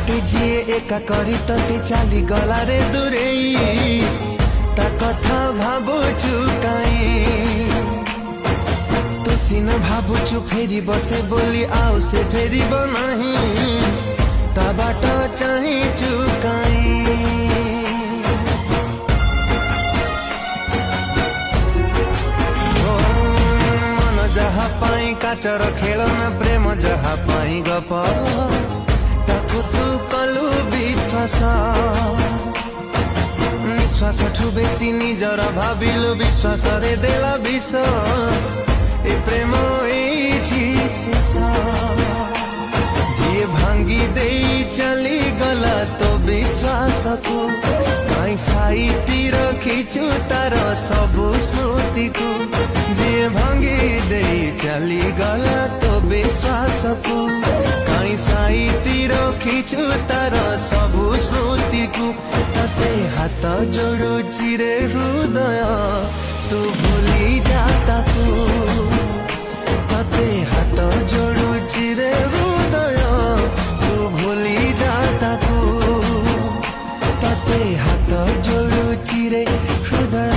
बाटे जिए एका करी तते चाली गला रे दूरेई ता कथा भाबुचु काई तू सीना भाबुचु फेरी बसे बोली आओ से फेरी बनाही ता बाट चाही चुकाई मन जहा पाई काचर खेलना प्रेम जहा पाई गप ताकू तू कलु विश्वास निश्वास ठू बेसी निजर भाविलु विश्वास रे देला विष ए प्रेम एठी शेष जी भांगी दे चली गला तो विश्वास को काई साइती रखीचु तार सबु स्मृति को जी भांगी दे चली गला तो विश्वास को काई साइती रखीचु तार सबु स्मृति को तते हाथ जोड़ुची रे हृदय तू भूली जाता को तते हाथ जोड़ुची रे हृदय तू भूली जाता को तते हाथ जोड़ुची रे हृदय